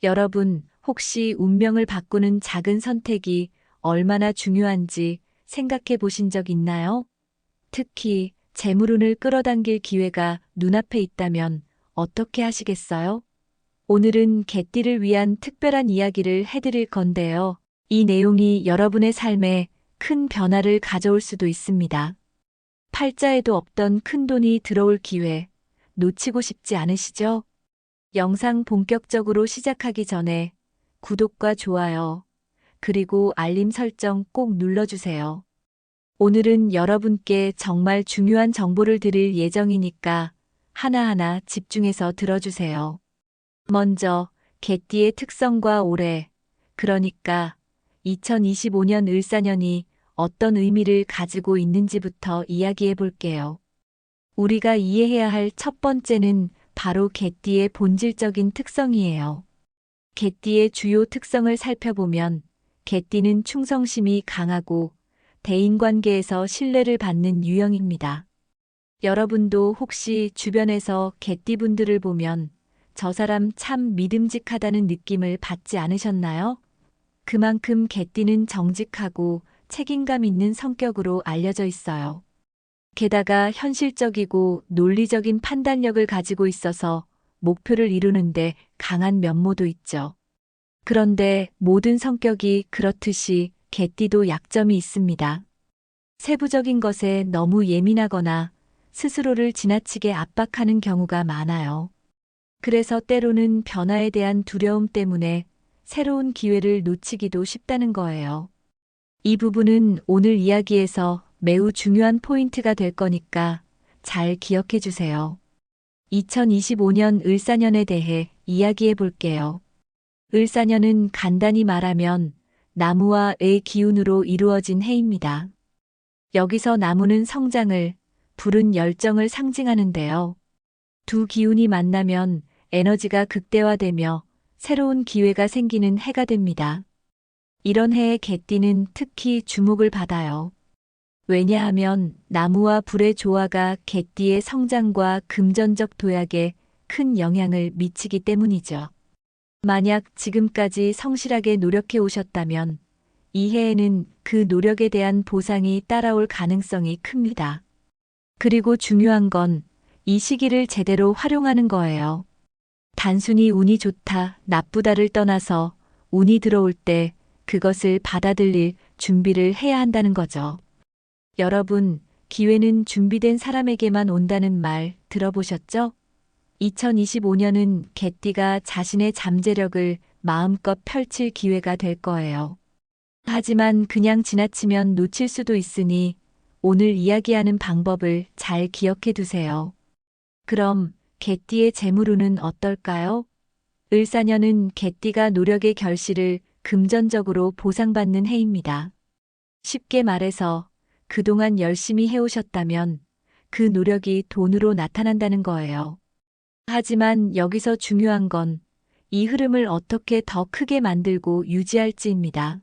여러분, 혹시 운명을 바꾸는 작은 선택이 얼마나 중요한지 생각해 보신 적 있나요? 특히 재물운을 끌어당길 기회가 눈앞에 있다면 어떻게 하시겠어요? 오늘은 개띠를 위한 특별한 이야기를 해드릴 건데요. 이 내용이 여러분의 삶에 큰 변화를 가져올 수도 있습니다. 팔자에도 없던 큰돈이 들어올 기회, 놓치고 싶지 않으시죠? 영상 본격적으로 시작하기 전에 구독과 좋아요, 그리고 알림 설정 꼭 눌러주세요. 오늘은 여러분께 정말 중요한 정보를 드릴 예정이니까 하나하나 집중해서 들어주세요. 먼저, 개띠의 특성과 올해, 그러니까 2025년 을사년이 어떤 의미를 가지고 있는지부터 이야기해 볼게요. 우리가 이해해야 할 첫 번째는 바로 개띠의 본질적인 특성이에요. 개띠의 주요 특성을 살펴보면 개띠는 충성심이 강하고 대인관계에서 신뢰를 받는 유형입니다. 여러분도 혹시 주변에서 개띠분들을 보면 저 사람 참 믿음직하다는 느낌을 받지 않으셨나요? 그만큼 개띠는 정직하고 책임감 있는 성격으로 알려져 있어요. 게다가 현실적이고 논리적인 판단력을 가지고 있어서 목표를 이루는데 강한 면모도 있죠. 그런데 모든 성격이 그렇듯이 개띠도 약점이 있습니다. 세부적인 것에 너무 예민하거나 스스로를 지나치게 압박하는 경우가 많아요. 그래서 때로는 변화에 대한 두려움 때문에 새로운 기회를 놓치기도 쉽다는 거예요. 이 부분은 오늘 이야기에서 매우 중요한 포인트가 될 거니까 잘 기억해 주세요. 2025년 을사년에 대해 이야기해 볼게요. 을사년은 간단히 말하면 나무와 의 기운으로 이루어진 해입니다. 여기서 나무는 성장을, 불은 열정을 상징하는데요. 두 기운이 만나면 에너지가 극대화되며 새로운 기회가 생기는 해가 됩니다. 이런 해의 개띠는 특히 주목을 받아요. 왜냐하면 나무와 불의 조화가 개띠의 성장과 금전적 도약에 큰 영향을 미치기 때문이죠. 만약 지금까지 성실하게 노력해 오셨다면 이 해에는 그 노력에 대한 보상이 따라올 가능성이 큽니다. 그리고 중요한 건 이 시기를 제대로 활용하는 거예요. 단순히 운이 좋다, 나쁘다를 떠나서 운이 들어올 때 그것을 받아들일 준비를 해야 한다는 거죠. 여러분, 기회는 준비된 사람에게만 온다는 말 들어보셨죠? 2025년은 개띠가 자신의 잠재력을 마음껏 펼칠 기회가 될 거예요. 하지만 그냥 지나치면 놓칠 수도 있으니 오늘 이야기하는 방법을 잘 기억해 두세요. 그럼 개띠의 재물운은 어떨까요? 을사년은 개띠가 노력의 결실을 금전적으로 보상받는 해입니다. 쉽게 말해서 그동안 열심히 해오셨다면 그 노력이 돈으로 나타난다는 거예요. 하지만 여기서 중요한 건 이 흐름을 어떻게 더 크게 만들고 유지할지입니다.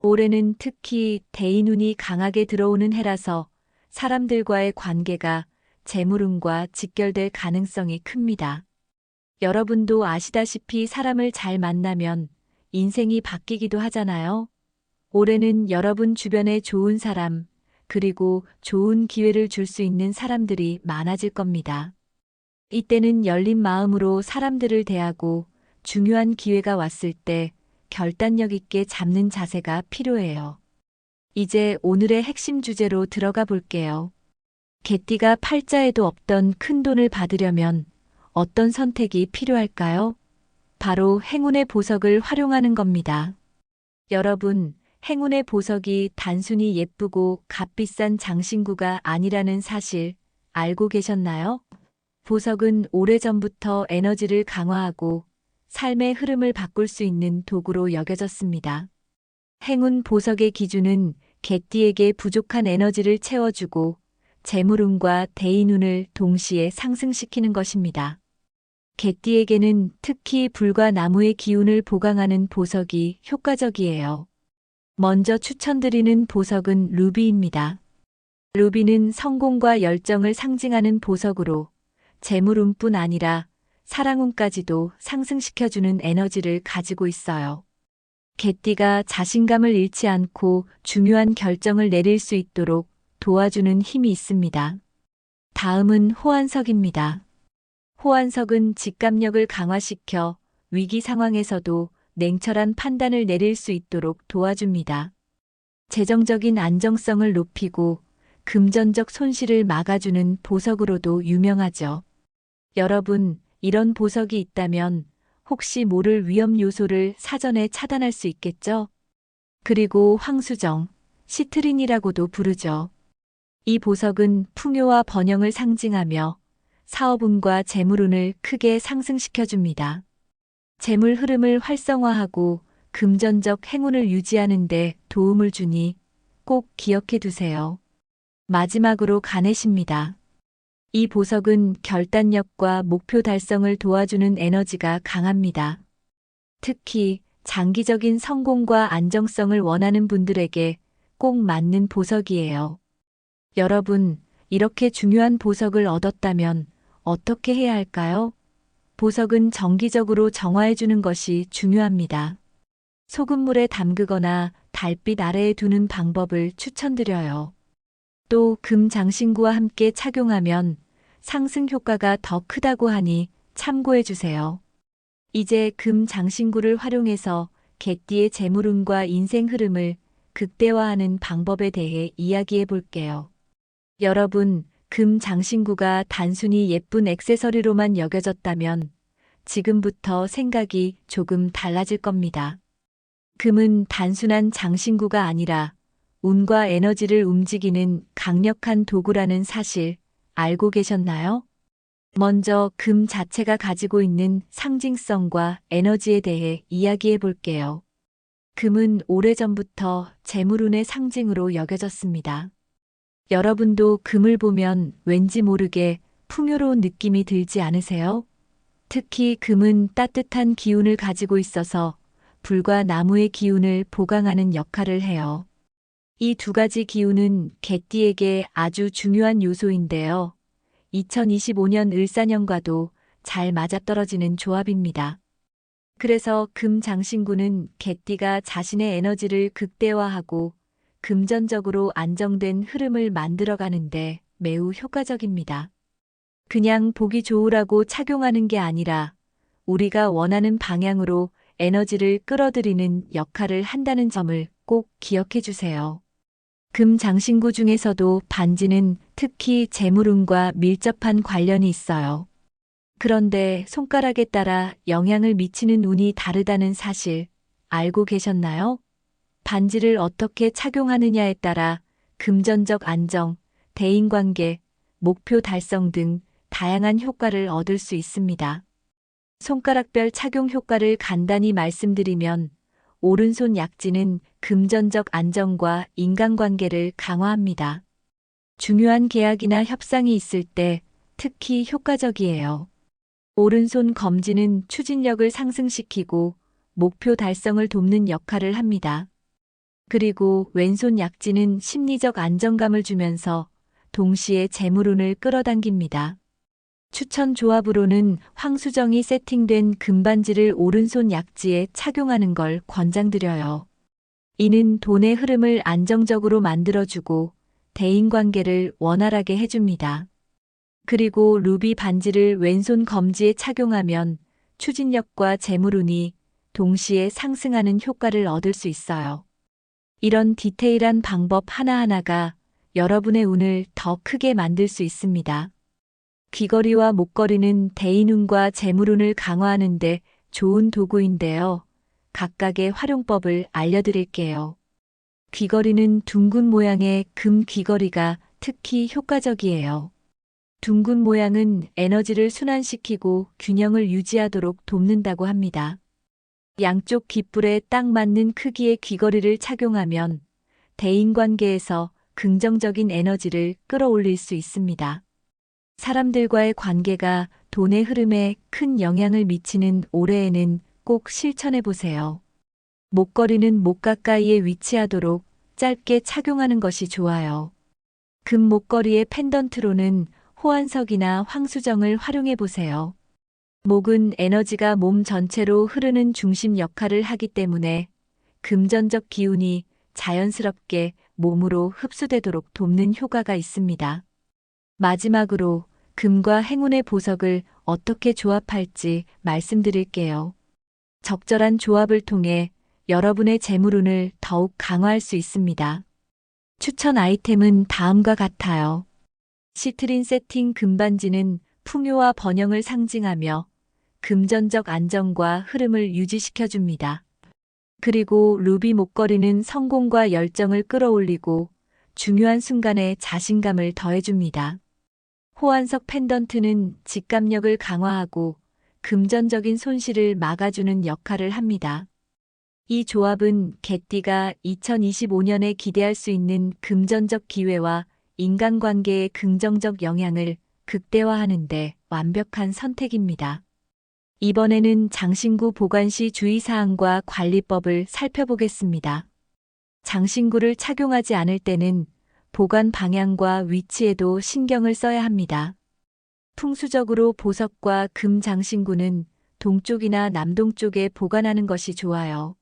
올해는 특히 대인운이 강하게 들어오는 해라서 사람들과의 관계가 재물운과 직결될 가능성이 큽니다. 여러분도 아시다시피 사람을 잘 만나면 인생이 바뀌기도 하잖아요. 올해는 여러분 주변에 좋은 사람, 그리고 좋은 기회를 줄 수 있는 사람들이 많아질 겁니다. 이때는 열린 마음으로 사람들을 대하고 중요한 기회가 왔을 때 결단력 있게 잡는 자세가 필요해요. 이제 오늘의 핵심 주제로 들어가 볼게요. 개띠가 팔자에도 없던 큰 돈을 받으려면 어떤 선택이 필요할까요? 바로 행운의 보석을 활용하는 겁니다. 여러분, 행운의 보석이 단순히 예쁘고 값비싼 장신구가 아니라는 사실 알고 계셨나요? 보석은 오래전부터 에너지를 강화하고 삶의 흐름을 바꿀 수 있는 도구로 여겨졌습니다. 행운 보석의 기준은 개띠에게 부족한 에너지를 채워주고 재물운과 대인운을 동시에 상승시키는 것입니다. 개띠에게는 특히 불과 나무의 기운을 보강하는 보석이 효과적이에요. 먼저 추천드리는 보석은 루비입니다. 루비는 성공과 열정을 상징하는 보석으로 재물운뿐 아니라 사랑운까지도 상승시켜주는 에너지를 가지고 있어요. 개띠가 자신감을 잃지 않고 중요한 결정을 내릴 수 있도록 도와주는 힘이 있습니다. 다음은 호환석입니다. 호환석은 직감력을 강화시켜 위기 상황에서도 냉철한 판단을 내릴 수 있도록 도와줍니다. 재정적인 안정성을 높이고 금전적 손실을 막아주는 보석으로도 유명하죠. 여러분, 이런 보석이 있다면 혹시 모를 위험 요소를 사전에 차단할 수 있겠죠? 그리고 황수정, 시트린이라고도 부르죠. 이 보석은 풍요와 번영을 상징하며 사업운과 재물운을 크게 상승시켜줍니다. 재물 흐름을 활성화하고 금전적 행운을 유지하는 데 도움을 주니 꼭 기억해 두세요. 마지막으로 가넷입니다. 이 보석은 결단력과 목표 달성을 도와주는 에너지가 강합니다. 특히 장기적인 성공과 안정성을 원하는 분들에게 꼭 맞는 보석이에요. 여러분, 이렇게 중요한 보석을 얻었다면 어떻게 해야 할까요? 보석은 정기적으로 정화해주는 것이 중요합니다. 소금물에 담그거나 달빛 아래에 두는 방법을 추천드려요. 또 금장신구와 함께 착용하면 상승 효과가 더 크다고 하니 참고해 주세요. 이제 금장신구를 활용해서 개띠의 재물운과 인생 흐름을 극대화하는 방법에 대해 이야기해 볼게요. 여러분, 금장신구가 단순히 예쁜 액세서리로만 여겨졌다면 지금부터 생각이 조금 달라질 겁니다. 금은 단순한 장신구가 아니라 운과 에너지를 움직이는 강력한 도구라는 사실 알고 계셨나요? 먼저 금 자체가 가지고 있는 상징성과 에너지에 대해 이야기해 볼게요. 금은 오래전부터 재물운의 상징으로 여겨졌습니다. 여러분도 금을 보면 왠지 모르게 풍요로운 느낌이 들지 않으세요? 특히 금은 따뜻한 기운을 가지고 있어서 불과 나무의 기운을 보강하는 역할을 해요. 이 두 가지 기운은 개띠에게 아주 중요한 요소인데요. 2025년 을사년과도 잘 맞아떨어지는 조합입니다. 그래서 금장신구는 개띠가 자신의 에너지를 극대화하고 금전적으로 안정된 흐름을 만들어가는데 매우 효과적입니다. 그냥 보기 좋으라고 착용하는 게 아니라 우리가 원하는 방향으로 에너지를 끌어들이는 역할을 한다는 점을 꼭 기억해 주세요. 금장신구 중에서도 반지는 특히 재물운과 밀접한 관련이 있어요. 그런데 손가락에 따라 영향을 미치는 운이 다르다는 사실 알고 계셨나요? 반지를 어떻게 착용하느냐에 따라 금전적 안정, 대인관계, 목표 달성 등 다양한 효과를 얻을 수 있습니다. 손가락별 착용 효과를 간단히 말씀드리면 오른손 약지는 금전적 안정과 인간관계를 강화합니다. 중요한 계약이나 협상이 있을 때 특히 효과적이에요. 오른손 검지는 추진력을 상승시키고 목표 달성을 돕는 역할을 합니다. 그리고 왼손 약지는 심리적 안정감을 주면서 동시에 재물운을 끌어당깁니다. 추천 조합으로는 황수정이 세팅된 금반지를 오른손 약지에 착용하는 걸 권장드려요. 이는 돈의 흐름을 안정적으로 만들어주고 대인관계를 원활하게 해줍니다. 그리고 루비 반지를 왼손 검지에 착용하면 추진력과 재물운이 동시에 상승하는 효과를 얻을 수 있어요. 이런 디테일한 방법 하나하나가 여러분의 운을 더 크게 만들 수 있습니다. 귀걸이와 목걸이는 대인운과 재물운을 강화하는 데 좋은 도구인데요. 각각의 활용법을 알려드릴게요. 귀걸이는 둥근 모양의 금 귀걸이가 특히 효과적이에요. 둥근 모양은 에너지를 순환시키고 균형을 유지하도록 돕는다고 합니다. 양쪽 귓불에 딱 맞는 크기의 귀걸이를 착용하면 대인관계에서 긍정적인 에너지를 끌어올릴 수 있습니다. 사람들과의 관계가 돈의 흐름에 큰 영향을 미치는 올해에는 꼭 실천해 보세요. 목걸이는 목 가까이에 위치하도록 짧게 착용하는 것이 좋아요. 금 목걸이의 펜던트로는 호환석이나 황수정을 활용해 보세요. 목은 에너지가 몸 전체로 흐르는 중심 역할을 하기 때문에 금전적 기운이 자연스럽게 몸으로 흡수되도록 돕는 효과가 있습니다. 마지막으로 금과 행운의 보석을 어떻게 조합할지 말씀드릴게요. 적절한 조합을 통해 여러분의 재물운을 더욱 강화할 수 있습니다. 추천 아이템은 다음과 같아요. 시트린 세팅 금반지는 풍요와 번영을 상징하며 금전적 안정과 흐름을 유지시켜줍니다. 그리고 루비 목걸이는 성공과 열정을 끌어올리고 중요한 순간에 자신감을 더해줍니다. 호환석 펜던트는 직감력을 강화하고 금전적인 손실을 막아주는 역할을 합니다. 이 조합은 개띠가 2025년에 기대할 수 있는 금전적 기회와 인간관계의 긍정적 영향을 극대화하는 데 완벽한 선택입니다. 이번에는 장신구 보관 시 주의사항과 관리법을 살펴보겠습니다. 장신구를 착용하지 않을 때는 보관 방향과 위치에도 신경을 써야 합니다. 풍수적으로 보석과 금 장신구는 동쪽이나 남동쪽에 보관하는 것이 좋아요.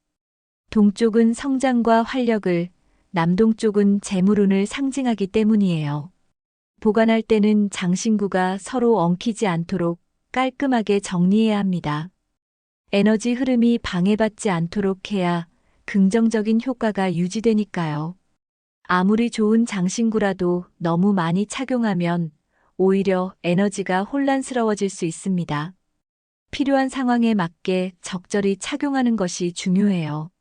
동쪽은 성장과 활력을, 남동쪽은 재물운을 상징하기 때문이에요. 보관할 때는 장신구가 서로 엉키지 않도록 깔끔하게 정리해야 합니다. 에너지 흐름이 방해받지 않도록 해야 긍정적인 효과가 유지되니까요. 아무리 좋은 장신구라도 너무 많이 착용하면 오히려 에너지가 혼란스러워질 수 있습니다. 필요한 상황에 맞게 적절히 착용하는 것이 중요해요.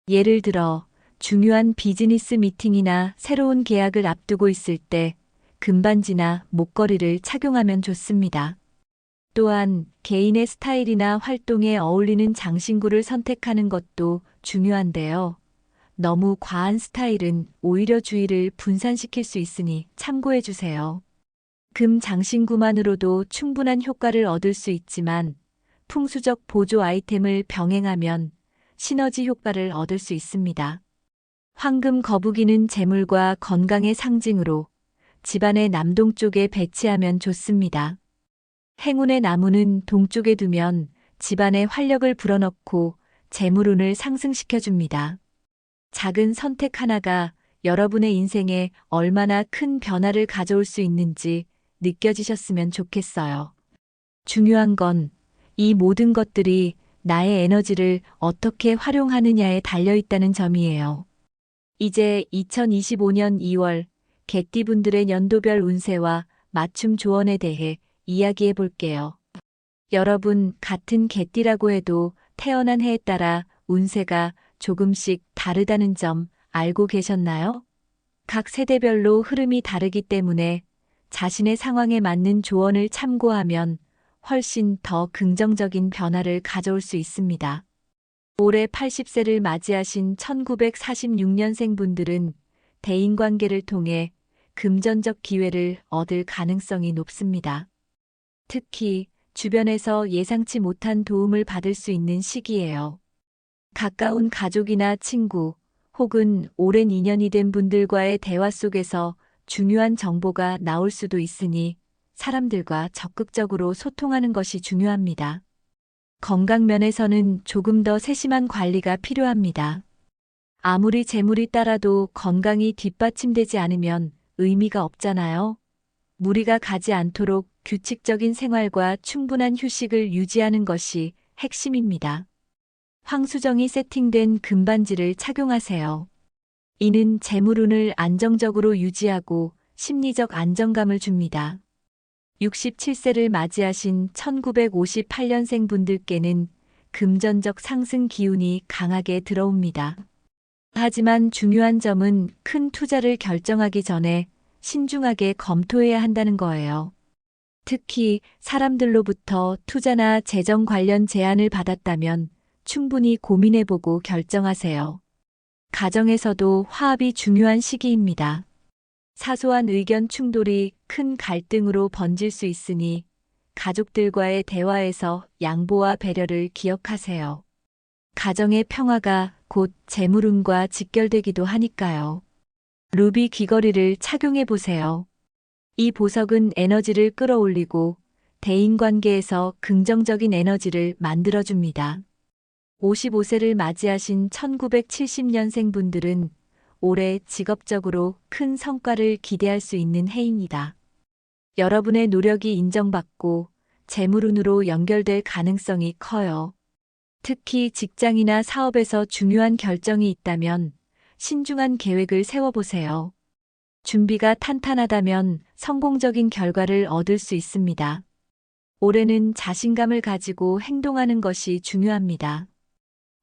예를 들어 중요한 비즈니스 미팅이나 새로운 계약을 앞두고 있을 때 금반지나 목걸이를 착용하면 좋습니다. 또한 개인의 스타일이나 활동에 어울리는 장신구를 선택하는 것도 중요한데요. 너무 과한 스타일은 오히려 주의를 분산시킬 수 있으니 참고해 주세요. 금 장신구만으로도 충분한 효과를 얻을 수 있지만 풍수적 보조 아이템을 병행하면 시너지 효과를 얻을 수 있습니다. 황금 거북이는 재물과 건강의 상징으로 집안의 남동쪽에 배치하면 좋습니다. 행운의 나무는 동쪽에 두면 집안의 활력을 불어넣고 재물운을 상승시켜줍니다. 작은 선택 하나가 여러분의 인생에 얼마나 큰 변화를 가져올 수 있는지 느껴지셨으면 좋겠어요. 중요한 건 이 모든 것들이 나의 에너지를 어떻게 활용하느냐에 달려있다는 점이에요. 이제 2025년 2월 개띠분들의 연도별 운세와 맞춤 조언에 대해 이야기해 볼게요. 여러분, 같은 개띠라고 해도 태어난 해에 따라 운세가 조금씩 다르다는 점 알고 계셨나요? 각 세대별로 흐름이 다르기 때문에 자신의 상황에 맞는 조언을 참고하면 훨씬 더 긍정적인 변화를 가져올 수 있습니다. 올해 80세를 맞이하신 1946년생 분들은 대인관계를 통해 금전적 기회를 얻을 가능성이 높습니다. 특히 주변에서 예상치 못한 도움을 받을 수 있는 시기예요. 가까운 가족이나 친구 혹은 오랜 인연이 된 분들과의 대화 속에서 중요한 정보가 나올 수도 있으니 사람들과 적극적으로 소통하는 것이 중요합니다. 건강 면에서는 조금 더 세심한 관리가 필요합니다. 아무리 재물이 따라도 건강이 뒷받침되지 않으면 의미가 없잖아요. 무리가 가지 않도록 규칙적인 생활과 충분한 휴식을 유지하는 것이 핵심입니다. 황수정이 세팅된 금반지를 착용하세요. 이는 재물운을 안정적으로 유지하고 심리적 안정감을 줍니다. 67세를 맞이하신 1958년생 분들께는 금전적 상승 기운이 강하게 들어옵니다. 하지만 중요한 점은 큰 투자를 결정하기 전에 신중하게 검토해야 한다는 거예요. 특히 사람들로부터 투자나 재정 관련 제안을 받았다면 충분히 고민해보고 결정하세요. 가정에서도 화합이 중요한 시기입니다. 사소한 의견 충돌이 큰 갈등으로 번질 수 있으니 가족들과의 대화에서 양보와 배려를 기억하세요. 가정의 평화가 곧 재물운과 직결되기도 하니까요. 루비 귀걸이를 착용해 보세요. 이 보석은 에너지를 끌어올리고 대인관계에서 긍정적인 에너지를 만들어줍니다. 55세를 맞이하신 1970년생 분들은 올해 직업적으로 큰 성과를 기대할 수 있는 해입니다. 여러분의 노력이 인정받고 재물운으로 연결될 가능성이 커요. 특히 직장이나 사업에서 중요한 결정이 있다면 신중한 계획을 세워보세요. 준비가 탄탄하다면 성공적인 결과를 얻을 수 있습니다. 올해는 자신감을 가지고 행동하는 것이 중요합니다.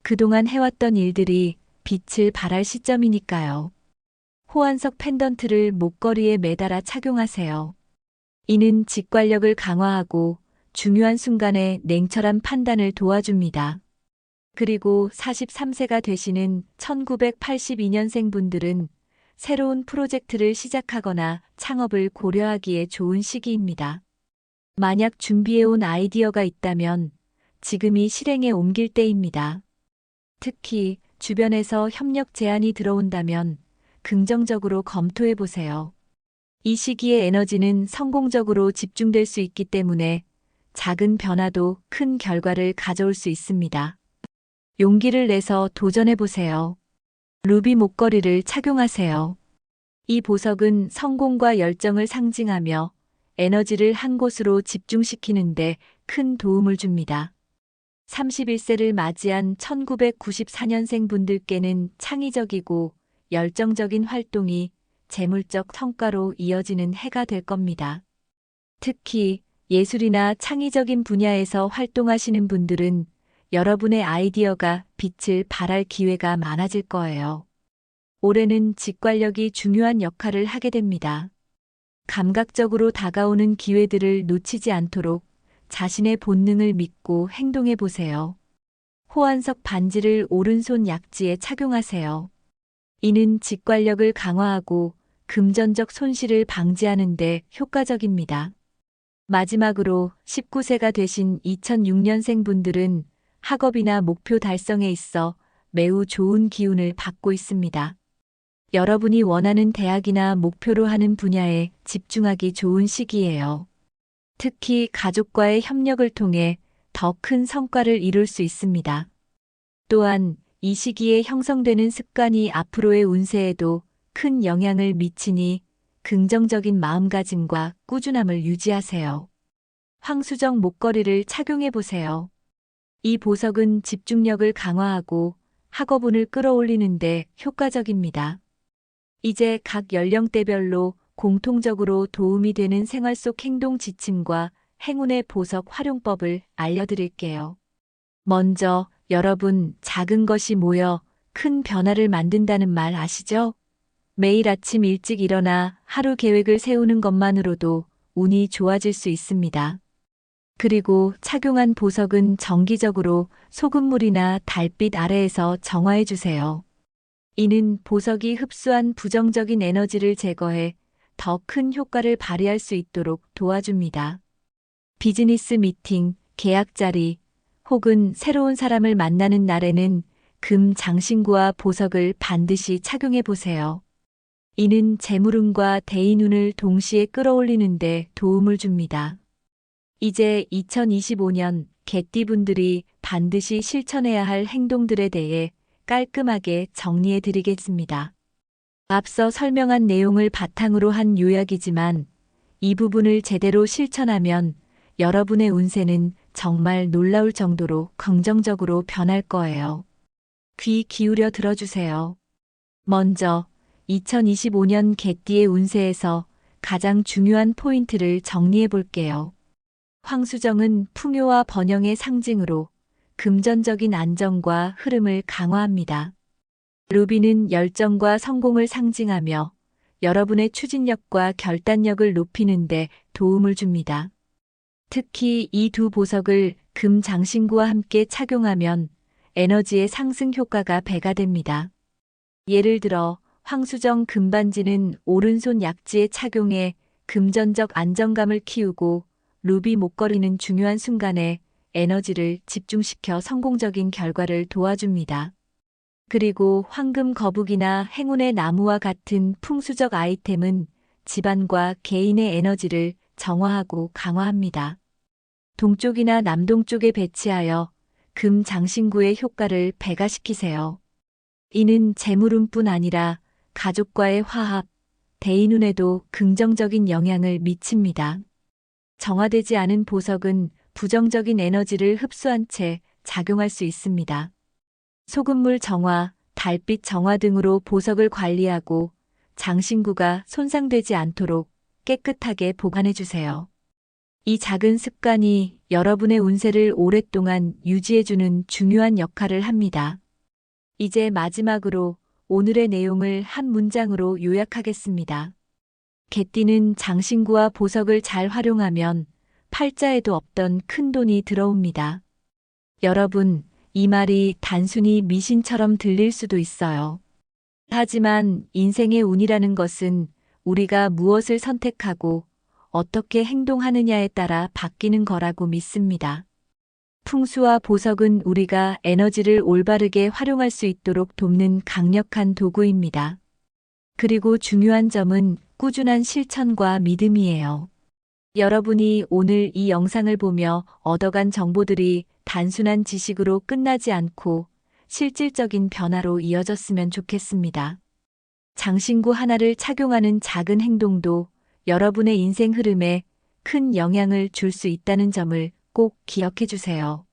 그동안 해왔던 일들이 빛을 발할 시점이니까요. 호환석 펜던트를 목걸이에 매달아 착용하세요. 이는 직관력을 강화하고 중요한 순간에 냉철한 판단을 도와줍니다. 그리고 43세가 되시는 1982년생 분들은 새로운 프로젝트를 시작하거나 창업을 고려하기에 좋은 시기입니다. 만약 준비해온 아이디어가 있다면 지금이 실행에 옮길 때입니다. 특히 주변에서 협력 제안이 들어온다면 긍정적으로 검토해 보세요. 이 시기의 에너지는 성공적으로 집중될 수 있기 때문에 작은 변화도 큰 결과를 가져올 수 있습니다. 용기를 내서 도전해 보세요. 루비 목걸이를 착용하세요. 이 보석은 성공과 열정을 상징하며 에너지를 한 곳으로 집중시키는데 큰 도움을 줍니다. 31세를 맞이한 1994년생 분들께는 창의적이고 열정적인 활동이 재물적 성과로 이어지는 해가 될 겁니다. 특히 예술이나 창의적인 분야에서 활동하시는 분들은 여러분의 아이디어가 빛을 발할 기회가 많아질 거예요. 올해는 직관력이 중요한 역할을 하게 됩니다. 감각적으로 다가오는 기회들을 놓치지 않도록 자신의 본능을 믿고 행동해 보세요. 호환석 반지를 오른손 약지에 착용하세요. 이는 직관력을 강화하고 금전적 손실을 방지하는 데 효과적입니다. 마지막으로 19세가 되신 2006년생 분들은 학업이나 목표 달성에 있어 매우 좋은 기운을 받고 있습니다. 여러분이 원하는 대학이나 목표로 하는 분야에 집중하기 좋은 시기예요. 특히 가족과의 협력을 통해 더 큰 성과를 이룰 수 있습니다. 또한 이 시기에 형성되는 습관이 앞으로의 운세에도 큰 영향을 미치니 긍정적인 마음가짐과 꾸준함을 유지하세요. 황수정 목걸이를 착용해 보세요. 이 보석은 집중력을 강화하고 학업운을 끌어올리는데 효과적입니다. 이제 각 연령대별로 공통적으로 도움이 되는 생활 속 행동 지침과 행운의 보석 활용법을 알려드릴게요. 먼저 여러분, 작은 것이 모여 큰 변화를 만든다는 말 아시죠? 매일 아침 일찍 일어나 하루 계획을 세우는 것만으로도 운이 좋아질 수 있습니다. 그리고 착용한 보석은 정기적으로 소금물이나 달빛 아래에서 정화해 주세요. 이는 보석이 흡수한 부정적인 에너지를 제거해 더 큰 효과를 발휘할 수 있도록 도와줍니다. 비즈니스 미팅, 계약 자리, 혹은 새로운 사람을 만나는 날에는 금 장신구와 보석을 반드시 착용해 보세요. 이는 재물운과 대인운을 동시에 끌어올리는데 도움을 줍니다. 이제 2025년 개띠분들이 반드시 실천해야 할 행동들에 대해 깔끔하게 정리해 드리겠습니다. 앞서 설명한 내용을 바탕으로 한 요약이지만 이 부분을 제대로 실천하면 여러분의 운세는 정말 놀라울 정도로 긍정적으로 변할 거예요. 귀 기울여 들어주세요. 먼저 2025년 개띠의 운세에서 가장 중요한 포인트를 정리해 볼게요. 황수정은 풍요와 번영의 상징으로 금전적인 안정과 흐름을 강화합니다. 루비는 열정과 성공을 상징하며 여러분의 추진력과 결단력을 높이는 데 도움을 줍니다. 특히 이 두 보석을 금 장신구와 함께 착용하면 에너지의 상승 효과가 배가 됩니다. 예를 들어 황수정 금반지는 오른손 약지에 착용해 금전적 안정감을 키우고 루비 목걸이는 중요한 순간에 에너지를 집중시켜 성공적인 결과를 도와줍니다. 그리고 황금 거북이나 행운의 나무와 같은 풍수적 아이템은 집안과 개인의 에너지를 정화하고 강화합니다. 동쪽이나 남동쪽에 배치하여 금 장신구의 효과를 배가시키세요. 이는 재물운뿐 아니라 가족과의 화합, 대인운에도 긍정적인 영향을 미칩니다. 정화되지 않은 보석은 부정적인 에너지를 흡수한 채 작용할 수 있습니다. 소금물 정화, 달빛 정화 등으로 보석을 관리하고 장신구가 손상되지 않도록 깨끗하게 보관해 주세요. 이 작은 습관이 여러분의 운세를 오랫동안 유지해주는 중요한 역할을 합니다. 이제 마지막으로 오늘의 내용을 한 문장으로 요약하겠습니다. 개띠는 장신구와 보석을 잘 활용하면 팔자에도 없던 큰 돈이 들어옵니다. 여러분, 이 말이 단순히 미신처럼 들릴 수도 있어요. 하지만 인생의 운이라는 것은 우리가 무엇을 선택하고 어떻게 행동하느냐에 따라 바뀌는 거라고 믿습니다. 풍수와 보석은 우리가 에너지를 올바르게 활용할 수 있도록 돕는 강력한 도구입니다. 그리고 중요한 점은 꾸준한 실천과 믿음이에요. 여러분이 오늘 이 영상을 보며 얻어간 정보들이 단순한 지식으로 끝나지 않고 실질적인 변화로 이어졌으면 좋겠습니다. 장신구 하나를 착용하는 작은 행동도 여러분의 인생 흐름에 큰 영향을 줄 수 있다는 점을 꼭 기억해 주세요.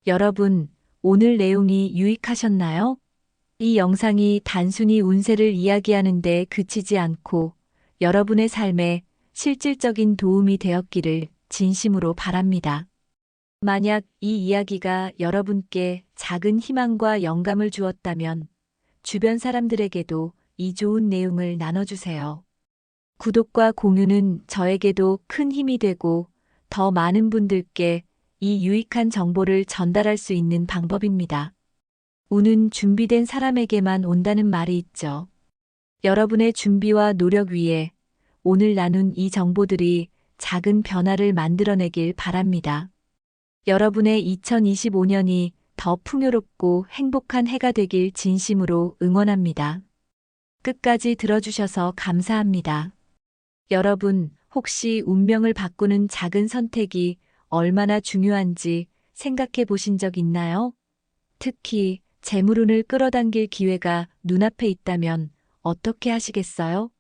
여러분, 오늘 내용이 유익하셨나요? 이 영상이 단순히 운세를 이야기하는 데 그치지 않고 여러분의 삶에 실질적인 도움이 되었기를 진심으로 바랍니다. 만약 이 이야기가 여러분께 작은 희망과 영감을 주었다면 주변 사람들에게도 이 좋은 내용을 나눠주세요. 구독과 공유는 저에게도 큰 힘이 되고 더 많은 분들께 이 유익한 정보를 전달할 수 있는 방법입니다. 운은 준비된 사람에게만 온다는 말이 있죠. 여러분의 준비와 노력 위에 오늘 나눈 이 정보들이 작은 변화를 만들어내길 바랍니다. 여러분의 2025년이 더 풍요롭고 행복한 해가 되길 진심으로 응원합니다. 끝까지 들어주셔서 감사합니다. 여러분, 혹시 운명을 바꾸는 작은 선택이 얼마나 중요한지 생각해 보신 적 있나요? 특히 재물운을 끌어당길 기회가 눈앞에 있다면 어떻게 하시겠어요?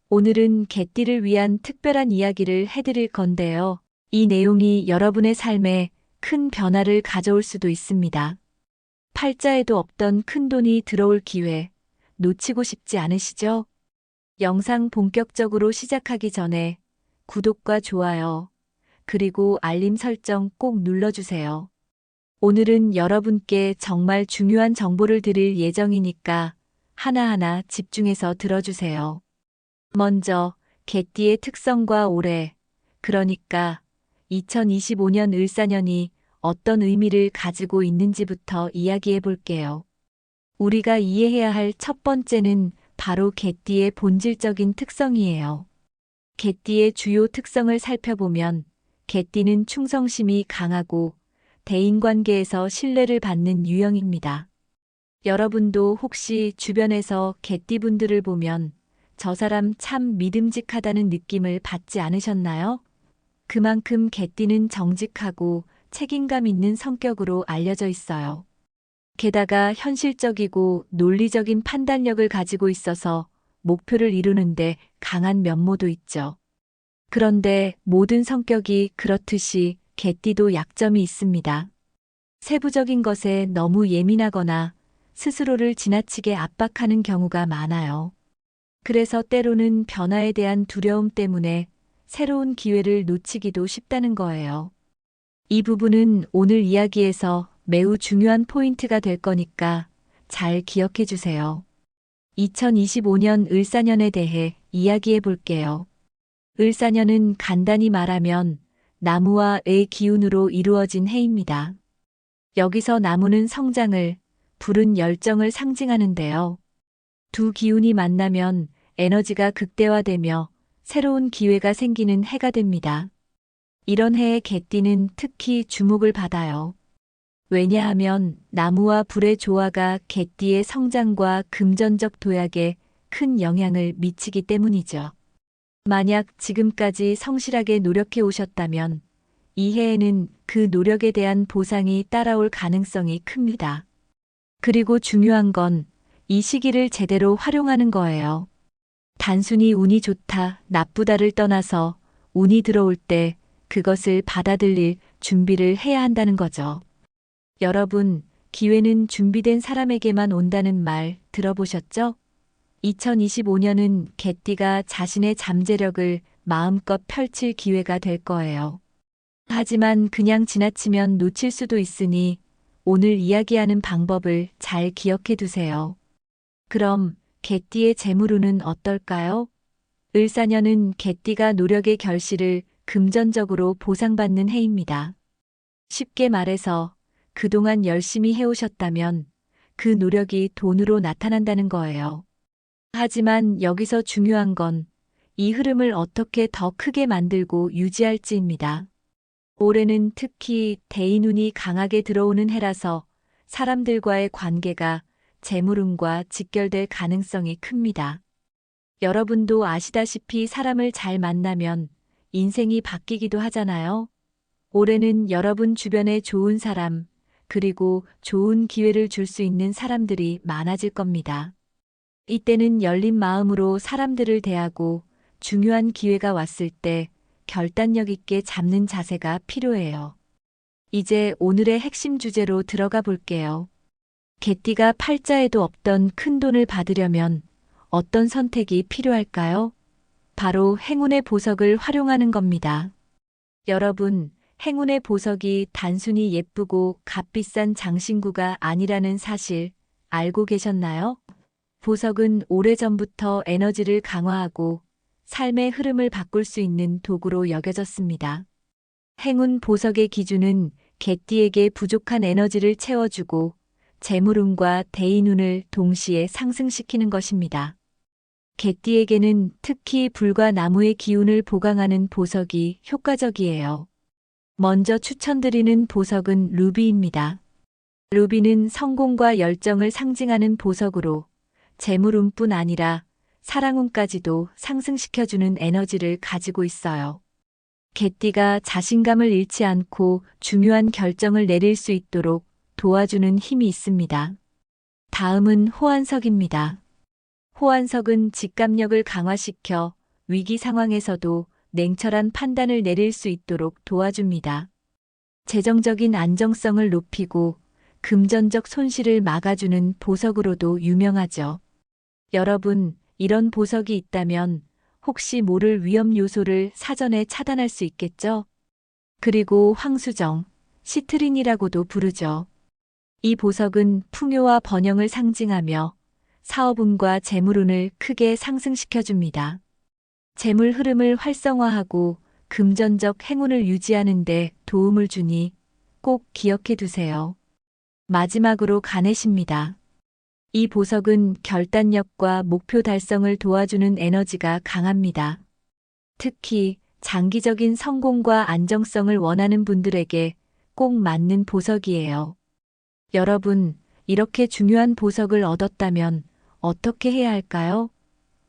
오늘은 개띠를 위한 특별한 이야기를 해드릴 건데요. 이 내용이 여러분의 삶에 큰 변화를 가져올 수도 있습니다. 팔자에도 없던 큰 돈이 들어올 기회, 놓치고 싶지 않으시죠? 영상 본격적으로 시작하기 전에 구독과 좋아요, 그리고 알림 설정 꼭 눌러주세요. 오늘은 여러분께 정말 중요한 정보를 드릴 예정이니까 하나하나 집중해서 들어주세요. 먼저 개띠의 특성과 올해, 그러니까 2025년 을사년이 어떤 의미를 가지고 있는지부터 이야기해 볼게요. 우리가 이해해야 할 첫 번째는 바로 개띠의 본질적인 특성이에요. 개띠의 주요 특성을 살펴보면 개띠는 충성심이 강하고 대인관계에서 신뢰를 받는 유형입니다. 여러분도 혹시 주변에서 개띠분들을 보면 저 사람 참 믿음직하다는 느낌을 받지 않으셨나요? 그만큼 개띠는 정직하고 책임감 있는 성격으로 알려져 있어요. 게다가 현실적이고 논리적인 판단력을 가지고 있어서 목표를 이루는데 강한 면모도 있죠. 그런데 모든 성격이 그렇듯이 개띠도 약점이 있습니다. 세부적인 것에 너무 예민하거나 스스로를 지나치게 압박하는 경우가 많아요. 그래서 때로는 변화에 대한 두려움 때문에 새로운 기회를 놓치기도 쉽다는 거예요. 이 부분은 오늘 이야기에서 매우 중요한 포인트가 될 거니까 잘 기억해 주세요. 2025년 을사년에 대해 이야기해 볼게요. 을사년은 간단히 말하면 나무와 의 기운으로 이루어진 해입니다. 여기서 나무는 성장을, 불은 열정을 상징하는데요. 두 기운이 만나면 에너지가 극대화되며 새로운 기회가 생기는 해가 됩니다. 이런 해의 개띠는 특히 주목을 받아요. 왜냐하면 나무와 불의 조화가 개띠의 성장과 금전적 도약에 큰 영향을 미치기 때문이죠. 만약 지금까지 성실하게 노력해 오셨다면 이 해에는 그 노력에 대한 보상이 따라올 가능성이 큽니다. 그리고 중요한 건 이 시기를 제대로 활용하는 거예요. 단순히 운이 좋다, 나쁘다를 떠나서 운이 들어올 때 그것을 받아들일 준비를 해야 한다는 거죠. 여러분, 기회는 준비된 사람에게만 온다는 말 들어보셨죠? 2025년은 개띠가 자신의 잠재력을 마음껏 펼칠 기회가 될 거예요. 하지만 그냥 지나치면 놓칠 수도 있으니 오늘 이야기하는 방법을 잘 기억해 두세요. 그럼 개띠의 재물운은 어떨까요? 을사년은 개띠가 노력의 결실을 금전적으로 보상받는 해입니다. 쉽게 말해서 그동안 열심히 해오셨다면 그 노력이 돈으로 나타난다는 거예요. 하지만 여기서 중요한 건 이 흐름을 어떻게 더 크게 만들고 유지할지입니다. 올해는 특히 대인운이 강하게 들어오는 해라서 사람들과의 관계가 재물운과 직결될 가능성이 큽니다. 여러분도 아시다시피 사람을 잘 만나면 인생이 바뀌기도 하잖아요. 올해는 여러분 주변에 좋은 사람, 그리고 좋은 기회를 줄 수 있는 사람들이 많아질 겁니다. 이때는 열린 마음으로 사람들을 대하고 중요한 기회가 왔을 때 결단력 있게 잡는 자세가 필요해요. 이제 오늘의 핵심 주제로 들어가 볼게요. 개띠가 팔자에도 없던 큰 돈을 받으려면 어떤 선택이 필요할까요? 바로 행운의 보석을 활용하는 겁니다. 여러분, 행운의 보석이 단순히 예쁘고 값비싼 장신구가 아니라는 사실 알고 계셨나요? 보석은 오래전부터 에너지를 강화하고 삶의 흐름을 바꿀 수 있는 도구로 여겨졌습니다. 행운 보석의 기준은 개띠에게 부족한 에너지를 채워주고 재물운과 대인운을 동시에 상승시키는 것입니다. 개띠에게는 특히 불과 나무의 기운을 보강하는 보석이 효과적이에요. 먼저 추천드리는 보석은 루비입니다. 루비는 성공과 열정을 상징하는 보석으로 재물운뿐 아니라 사랑운까지도 상승시켜주는 에너지를 가지고 있어요. 개띠가 자신감을 잃지 않고 중요한 결정을 내릴 수 있도록 도와주는 힘이 있습니다. 다음은 호환석입니다. 호환석은 직감력을 강화시켜 위기 상황에서도 냉철한 판단을 내릴 수 있도록 도와줍니다. 재정적인 안정성을 높이고 금전적 손실을 막아주는 보석으로도 유명하죠. 여러분, 이런 보석이 있다면 혹시 모를 위험 요소를 사전에 차단할 수 있겠죠? 그리고 황수정, 시트린이라고도 부르죠. 이 보석은 풍요와 번영을 상징하며 사업운과 재물운을 크게 상승시켜줍니다. 재물 흐름을 활성화하고 금전적 행운을 유지하는 데 도움을 주니 꼭 기억해 두세요. 마지막으로 가넷입니다. 이 보석은 결단력과 목표 달성을 도와주는 에너지가 강합니다. 특히 장기적인 성공과 안정성을 원하는 분들에게 꼭 맞는 보석이에요. 여러분, 이렇게 중요한 보석을 얻었다면 어떻게 해야 할까요?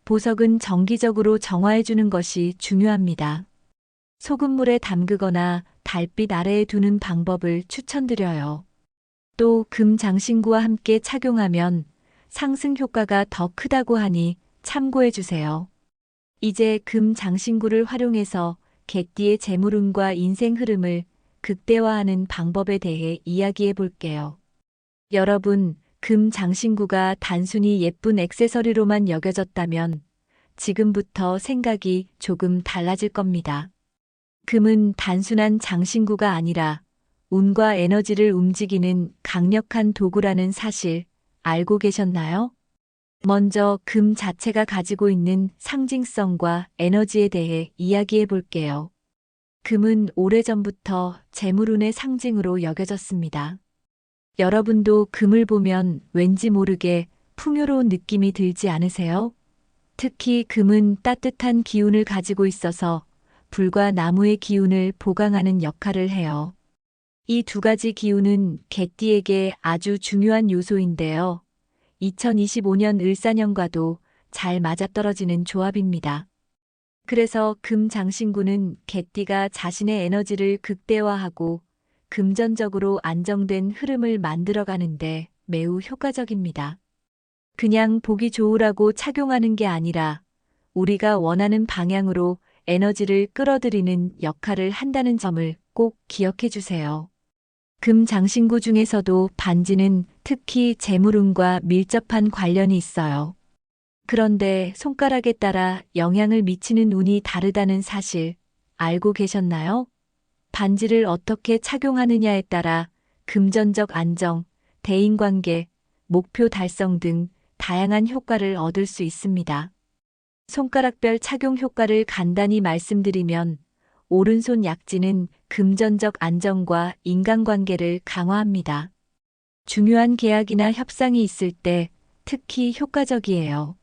보석은 정기적으로 정화해주는 것이 중요합니다. 소금물에 담그거나 달빛 아래에 두는 방법을 추천드려요. 또 금 장신구와 함께 착용하면 상승 효과가 더 크다고 하니 참고해 주세요. 이제 금 장신구를 활용해서 개띠의 재물운과 인생 흐름을 극대화하는 방법에 대해 이야기해 볼게요. 여러분, 금 장신구가 단순히 예쁜 액세서리로만 여겨졌다면 지금부터 생각이 조금 달라질 겁니다. 금은 단순한 장신구가 아니라 운과 에너지를 움직이는 강력한 도구라는 사실 알고 계셨나요? 먼저 금 자체가 가지고 있는 상징성과 에너지에 대해 이야기해 볼게요. 금은 오래전부터 재물운의 상징으로 여겨졌습니다. 여러분도 금을 보면 왠지 모르게 풍요로운 느낌이 들지 않으세요? 특히 금은 따뜻한 기운을 가지고 있어서 불과 나무의 기운을 보강하는 역할을 해요. 이 두 가지 기운은 개띠에게 아주 중요한 요소인데요. 2025년 을사년과도 잘 맞아떨어지는 조합입니다. 그래서 금 장신구는 개띠가 자신의 에너지를 극대화하고 금전적으로 안정된 흐름을 만들어가는데 매우 효과적입니다. 그냥 보기 좋으라고 착용하는 게 아니라 우리가 원하는 방향으로 에너지를 끌어들이는 역할을 한다는 점을 꼭 기억해 주세요. 금 장신구 중에서도 반지는 특히 재물운과 밀접한 관련이 있어요. 그런데 손가락에 따라 영향을 미치는 운이 다르다는 사실 알고 계셨나요? 반지를 어떻게 착용하느냐에 따라 금전적 안정, 대인관계, 목표 달성 등 다양한 효과를 얻을 수 있습니다. 손가락별 착용 효과를 간단히 말씀드리면 오른손 약지는 금전적 안정과 인간관계를 강화합니다. 중요한 계약이나 협상이 있을 때 특히 효과적이에요.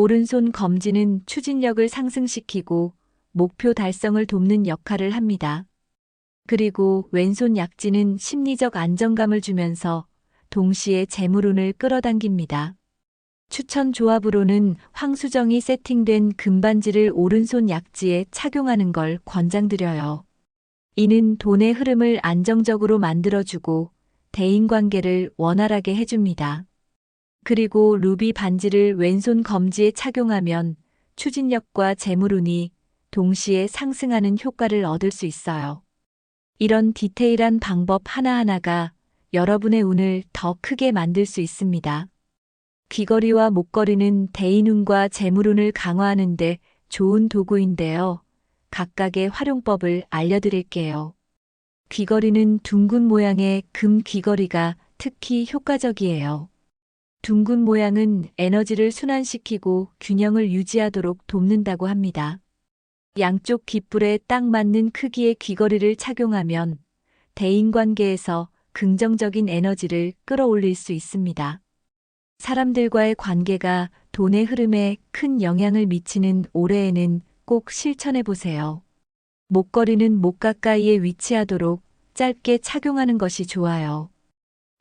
오른손 검지는 추진력을 상승시키고 목표 달성을 돕는 역할을 합니다. 그리고 왼손 약지는 심리적 안정감을 주면서 동시에 재물운을 끌어당깁니다. 추천 조합으로는 황수정이 세팅된 금반지를 오른손 약지에 착용하는 걸 권장드려요. 이는 돈의 흐름을 안정적으로 만들어주고 대인관계를 원활하게 해줍니다. 그리고 루비 반지를 왼손 검지에 착용하면 추진력과 재물운이 동시에 상승하는 효과를 얻을 수 있어요. 이런 디테일한 방법 하나하나가 여러분의 운을 더 크게 만들 수 있습니다. 귀걸이와 목걸이는 대인운과 재물운을 강화하는데 좋은 도구인데요. 각각의 활용법을 알려드릴게요. 귀걸이는 둥근 모양의 금 귀걸이가 특히 효과적이에요. 둥근 모양은 에너지를 순환시키고 균형을 유지하도록 돕는다고 합니다. 양쪽 귓불에 딱 맞는 크기의 귀걸이를 착용하면 대인관계에서 긍정적인 에너지를 끌어올릴 수 있습니다. 사람들과의 관계가 돈의 흐름에 큰 영향을 미치는 올해에는 꼭 실천해 보세요. 목걸이는 목 가까이에 위치하도록 짧게 착용하는 것이 좋아요.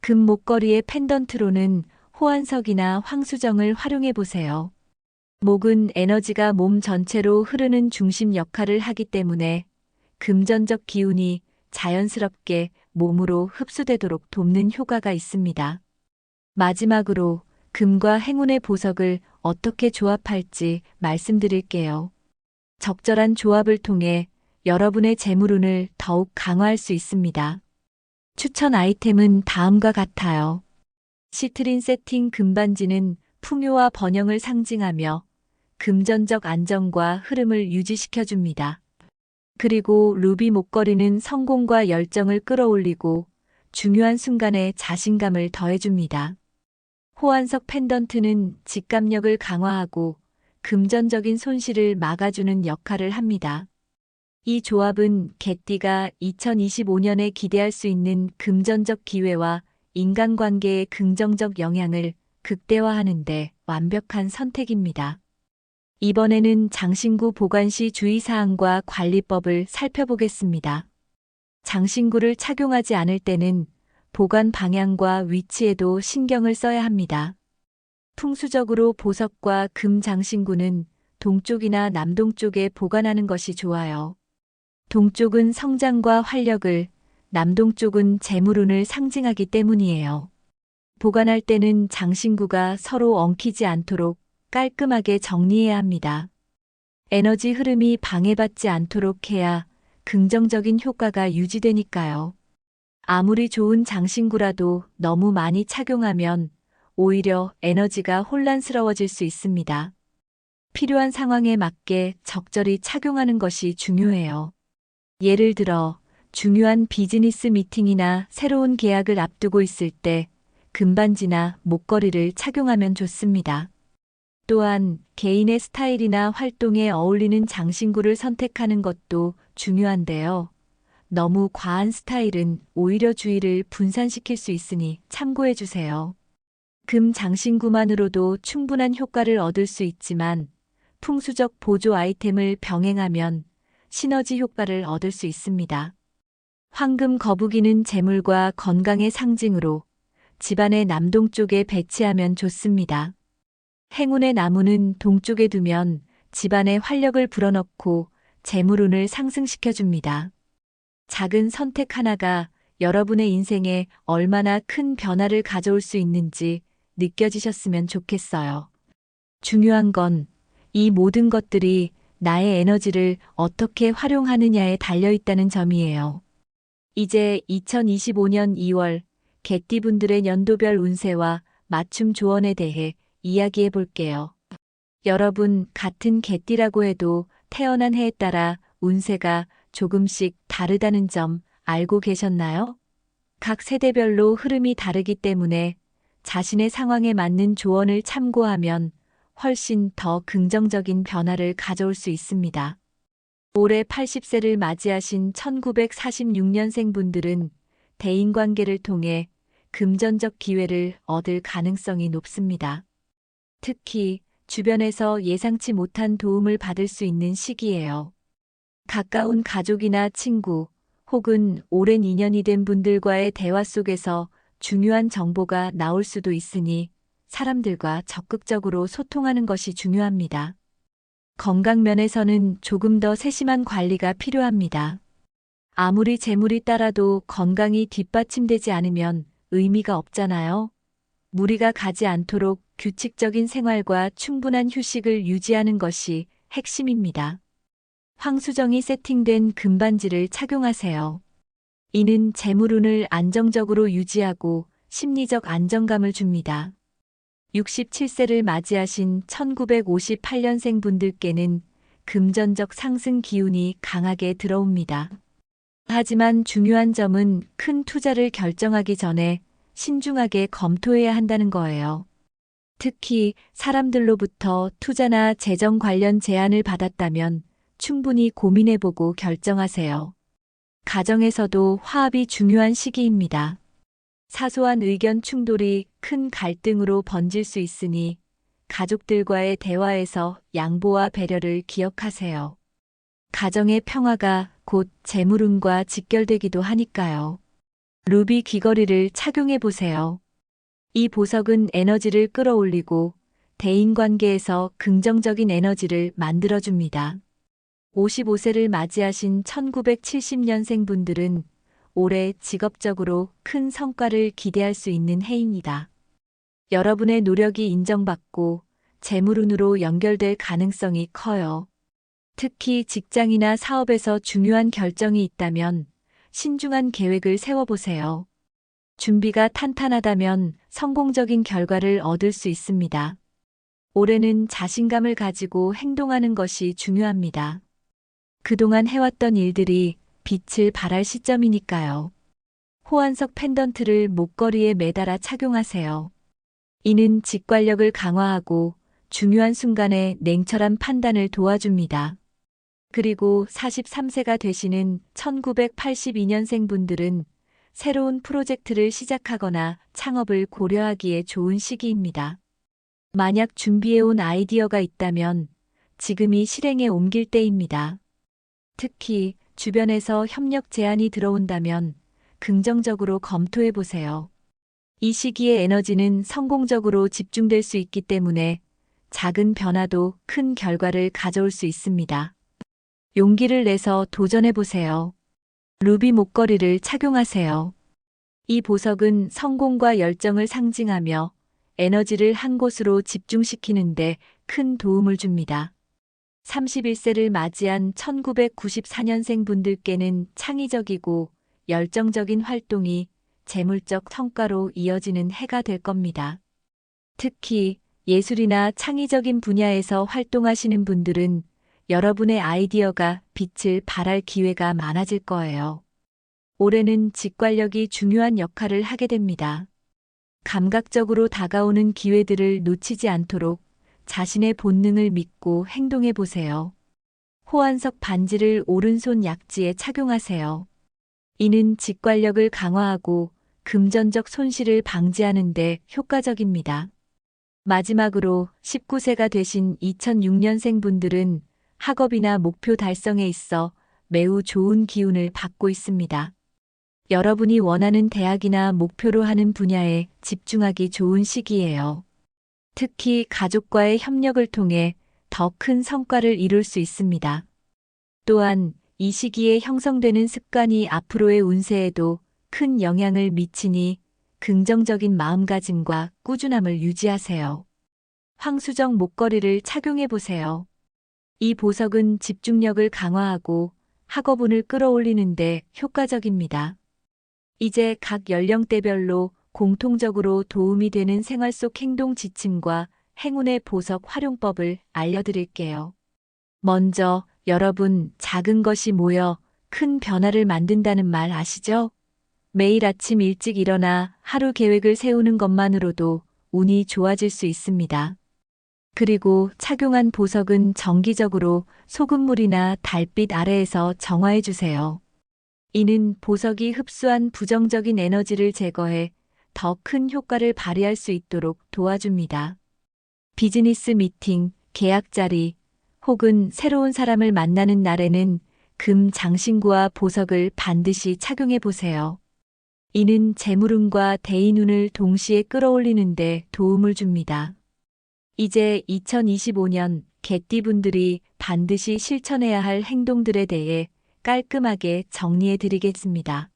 금 목걸이의 펜던트로는 호환석이나 황수정을 활용해 보세요. 목은 에너지가 몸 전체로 흐르는 중심 역할을 하기 때문에 금전적 기운이 자연스럽게 몸으로 흡수되도록 돕는 효과가 있습니다. 마지막으로 금과 행운의 보석을 어떻게 조합할지 말씀드릴게요. 적절한 조합을 통해 여러분의 재물운을 더욱 강화할 수 있습니다. 추천 아이템은 다음과 같아요. 시트린 세팅 금반지는 풍요와 번영을 상징하며 금전적 안정과 흐름을 유지시켜줍니다. 그리고 루비 목걸이는 성공과 열정을 끌어올리고 중요한 순간에 자신감을 더해줍니다. 호환석 펜던트는 직감력을 강화하고 금전적인 손실을 막아주는 역할을 합니다. 이 조합은 개띠가 2025년에 기대할 수 있는 금전적 기회와 인간관계의 긍정적 영향을 극대화하는 데 완벽한 선택입니다. 이번에는 장신구 보관 시 주의사항과 관리법을 살펴보겠습니다. 장신구를 착용하지 않을 때는 보관 방향과 위치에도 신경을 써야 합니다. 풍수적으로 보석과 금 장신구는 동쪽이나 남동쪽에 보관하는 것이 좋아요. 동쪽은 성장과 활력을, 남동쪽은 재물운을 상징하기 때문이에요. 보관할 때는 장신구가 서로 엉키지 않도록 깔끔하게 정리해야 합니다. 에너지 흐름이 방해받지 않도록 해야 긍정적인 효과가 유지되니까요. 아무리 좋은 장신구라도 너무 많이 착용하면 오히려 에너지가 혼란스러워질 수 있습니다. 필요한 상황에 맞게 적절히 착용하는 것이 중요해요. 예를 들어 중요한 비즈니스 미팅이나 새로운 계약을 앞두고 있을 때 금반지나 목걸이를 착용하면 좋습니다. 또한 개인의 스타일이나 활동에 어울리는 장신구를 선택하는 것도 중요한데요. 너무 과한 스타일은 오히려 주의를 분산시킬 수 있으니 참고해 주세요. 금 장신구만으로도 충분한 효과를 얻을 수 있지만 풍수적 보조 아이템을 병행하면 시너지 효과를 얻을 수 있습니다. 황금 거북이는 재물과 건강의 상징으로 집안의 남동쪽에 배치하면 좋습니다. 행운의 나무는 동쪽에 두면 집안에 활력을 불어넣고 재물운을 상승시켜줍니다. 작은 선택 하나가 여러분의 인생에 얼마나 큰 변화를 가져올 수 있는지 느껴지셨으면 좋겠어요. 중요한 건 이 모든 것들이 나의 에너지를 어떻게 활용하느냐에 달려 있다는 점이에요. 이제 2025년 2월 개띠분들의 연도별 운세와 맞춤 조언에 대해 이야기해 볼게요. 여러분, 같은 개띠라고 해도 태어난 해에 따라 운세가 조금씩 다르다는 점 알고 계셨나요? 각 세대별로 흐름이 다르기 때문에 자신의 상황에 맞는 조언을 참고하면 훨씬 더 긍정적인 변화를 가져올 수 있습니다. 올해 80세를 맞이하신 1946년생 분들은 대인관계를 통해 금전적 기회를 얻을 가능성이 높습니다. 특히 주변에서 예상치 못한 도움을 받을 수 있는 시기예요. 가까운 가족이나 친구 혹은 오랜 인연이 된 분들과의 대화 속에서 중요한 정보가 나올 수도 있으니 사람들과 적극적으로 소통하는 것이 중요합니다. 건강 면에서는 조금 더 세심한 관리가 필요합니다. 아무리 재물이 따라도 건강이 뒷받침되지 않으면 의미가 없잖아요. 무리가 가지 않도록 규칙적인 생활과 충분한 휴식을 유지하는 것이 핵심입니다. 황수정이 세팅된 금반지를 착용하세요. 이는 재물운을 안정적으로 유지하고 심리적 안정감을 줍니다. 67세를 맞이하신 1958년생 분들께는 금전적 상승 기운이 강하게 들어옵니다. 하지만 중요한 점은 큰 투자를 결정하기 전에 신중하게 검토해야 한다는 거예요. 특히 사람들로부터 투자나 재정 관련 제안을 받았다면 충분히 고민해보고 결정하세요. 가정에서도 화합이 중요한 시기입니다. 사소한 의견 충돌이 큰 갈등으로 번질 수 있으니 가족들과의 대화에서 양보와 배려를 기억하세요. 가정의 평화가 곧 재물운과 직결되기도 하니까요. 루비 귀걸이를 착용해 보세요. 이 보석은 에너지를 끌어올리고 대인관계에서 긍정적인 에너지를 만들어줍니다. 55세를 맞이하신 1970년생 분들은 올해 직업적으로 큰 성과를 기대할 수 있는 해입니다. 여러분의 노력이 인정받고 재물운으로 연결될 가능성이 커요. 특히 직장이나 사업에서 중요한 결정이 있다면 신중한 계획을 세워보세요. 준비가 탄탄하다면 성공적인 결과를 얻을 수 있습니다. 올해는 자신감을 가지고 행동하는 것이 중요합니다. 그동안 해왔던 일들이 빛을 발할 시점이니까요. 호환석 펜던트를 목걸이에 매달아 착용하세요. 이는 직관력을 강화하고 중요한 순간에 냉철한 판단을 도와줍니다. 그리고 43세가 되시는 1982년생 분들은 새로운 프로젝트를 시작하거나 창업을 고려하기에 좋은 시기입니다. 만약 준비해온 아이디어가 있다면 지금이 실행에 옮길 때입니다. 특히 주변에서 협력 제안이 들어온다면 긍정적으로 검토해 보세요. 이 시기의 에너지는 성공적으로 집중될 수 있기 때문에 작은 변화도 큰 결과를 가져올 수 있습니다. 용기를 내서 도전해 보세요. 루비 목걸이를 착용하세요. 이 보석은 성공과 열정을 상징하며 에너지를 한 곳으로 집중시키는데 큰 도움을 줍니다. 31세를 맞이한 1994년생 분들께는 창의적이고 열정적인 활동이 재물적 성과로 이어지는 해가 될 겁니다. 특히 예술이나 창의적인 분야에서 활동하시는 분들은 여러분의 아이디어가 빛을 발할 기회가 많아질 거예요. 올해는 직관력이 중요한 역할을 하게 됩니다. 감각적으로 다가오는 기회들을 놓치지 않도록 자신의 본능을 믿고 행동해 보세요. 호환석 반지를 오른손 약지에 착용하세요. 이는 직관력을 강화하고 금전적 손실을 방지하는 데 효과적입니다. 마지막으로 19세가 되신 2006년생 분들은 학업이나 목표 달성에 있어 매우 좋은 기운을 받고 있습니다. 여러분이 원하는 대학이나 목표로 하는 분야에 집중하기 좋은 시기예요. 특히 가족과의 협력을 통해 더 큰 성과를 이룰 수 있습니다. 또한 이 시기에 형성되는 습관이 앞으로의 운세에도 큰 영향을 미치니 긍정적인 마음가짐과 꾸준함을 유지하세요. 황수정 목걸이를 착용해 보세요. 이 보석은 집중력을 강화하고 학업운을 끌어올리는데 효과적입니다. 이제 각 연령대별로 공통적으로 도움이 되는 생활 속 행동 지침과 행운의 보석 활용법을 알려드릴게요. 먼저 여러분, 작은 것이 모여 큰 변화를 만든다는 말 아시죠? 매일 아침 일찍 일어나 하루 계획을 세우는 것만으로도 운이 좋아질 수 있습니다. 그리고 착용한 보석은 정기적으로 소금물이나 달빛 아래에서 정화해 주세요. 이는 보석이 흡수한 부정적인 에너지를 제거해 더 큰 효과를 발휘할 수 있도록 도와줍니다. 비즈니스 미팅, 계약 자리, 혹은 새로운 사람을 만나는 날에는 금 장신구와 보석을 반드시 착용해 보세요. 이는 재물운과 대인운을 동시에 끌어올리는데 도움을 줍니다. 이제 2025년 개띠분들이 반드시 실천해야 할 행동들에 대해 깔끔하게 정리해 드리겠습니다.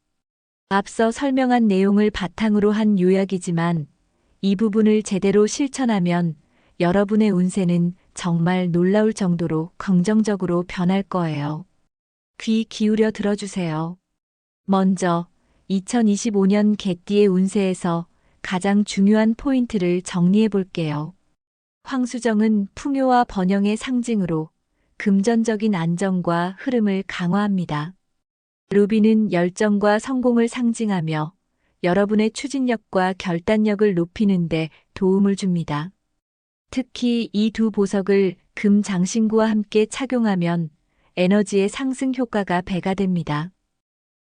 앞서 설명한 내용을 바탕으로 한 요약이지만 이 부분을 제대로 실천하면 여러분의 운세는 정말 놀라울 정도로 긍정적으로 변할 거예요. 귀 기울여 들어주세요. 먼저 2025년 개띠의 운세에서 가장 중요한 포인트를 정리해 볼게요. 황수정은 풍요와 번영의 상징으로 금전적인 안정과 흐름을 강화합니다. 루비는 열정과 성공을 상징하며 여러분의 추진력과 결단력을 높이는 데 도움을 줍니다. 특히 이 두 보석을 금 장신구와 함께 착용하면 에너지의 상승 효과가 배가 됩니다.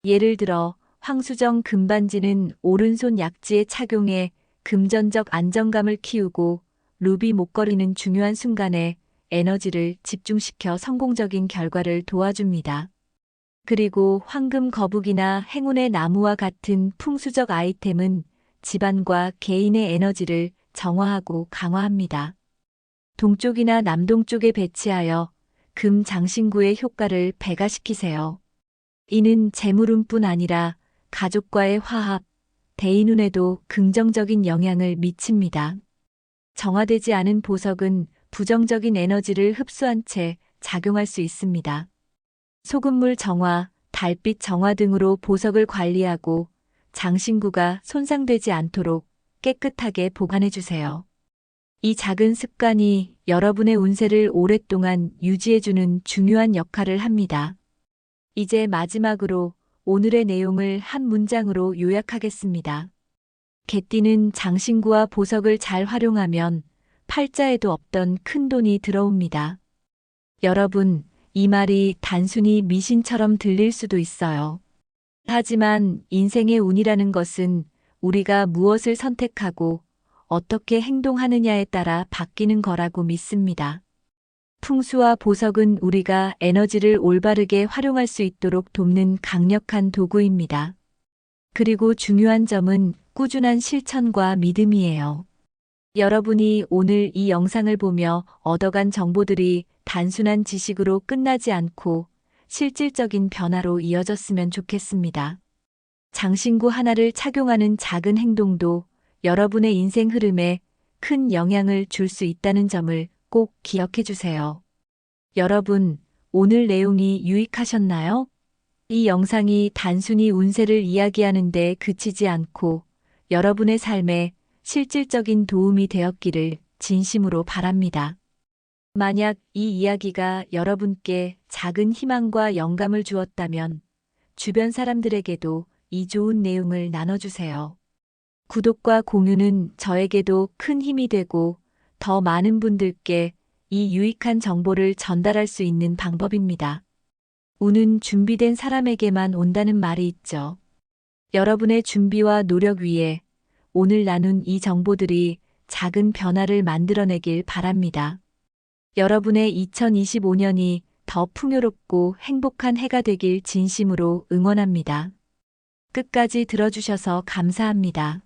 예를 들어 황수정 금반지는 오른손 약지에 착용해 금전적 안정감을 키우고, 루비 목걸이는 중요한 순간에 에너지를 집중시켜 성공적인 결과를 도와줍니다. 그리고 황금 거북이나 행운의 나무와 같은 풍수적 아이템은 집안과 개인의 에너지를 정화하고 강화합니다. 동쪽이나 남동쪽에 배치하여 금 장신구의 효과를 배가시키세요. 이는 재물운뿐 아니라 가족과의 화합, 대인운에도 긍정적인 영향을 미칩니다. 정화되지 않은 보석은 부정적인 에너지를 흡수한 채 작용할 수 있습니다. 소금물 정화, 달빛 정화 등으로 보석을 관리하고 장신구가 손상되지 않도록 깨끗하게 보관해 주세요. 이 작은 습관이 여러분의 운세를 오랫동안 유지해주는 중요한 역할을 합니다. 이제 마지막으로 오늘의 내용을 한 문장으로 요약하겠습니다. 개띠는 장신구와 보석을 잘 활용하면 팔자에도 없던 큰 돈이 들어옵니다. 여러분, 이 말이 단순히 미신처럼 들릴 수도 있어요. 하지만 인생의 운이라는 것은 우리가 무엇을 선택하고 어떻게 행동하느냐에 따라 바뀌는 거라고 믿습니다. 풍수와 보석은 우리가 에너지를 올바르게 활용할 수 있도록 돕는 강력한 도구입니다. 그리고 중요한 점은 꾸준한 실천과 믿음이에요. 여러분이 오늘 이 영상을 보며 얻어간 정보들이 단순한 지식으로 끝나지 않고 실질적인 변화로 이어졌으면 좋겠습니다. 장신구 하나를 착용하는 작은 행동도 여러분의 인생 흐름에 큰 영향을 줄 수 있다는 점을 꼭 기억해 주세요. 여러분, 오늘 내용이 유익하셨나요? 이 영상이 단순히 운세를 이야기하는 데 그치지 않고 여러분의 삶에 실질적인 도움이 되었기를 진심으로 바랍니다. 만약 이 이야기가 여러분께 작은 희망과 영감을 주었다면 주변 사람들에게도 이 좋은 내용을 나눠주세요. 구독과 공유는 저에게도 큰 힘이 되고 더 많은 분들께 이 유익한 정보를 전달할 수 있는 방법입니다. 운은 준비된 사람에게만 온다는 말이 있죠. 여러분의 준비와 노력 위에 오늘 나눈 이 정보들이 작은 변화를 만들어내길 바랍니다. 여러분의 2025년이 더 풍요롭고 행복한 해가 되길 진심으로 응원합니다. 끝까지 들어주셔서 감사합니다.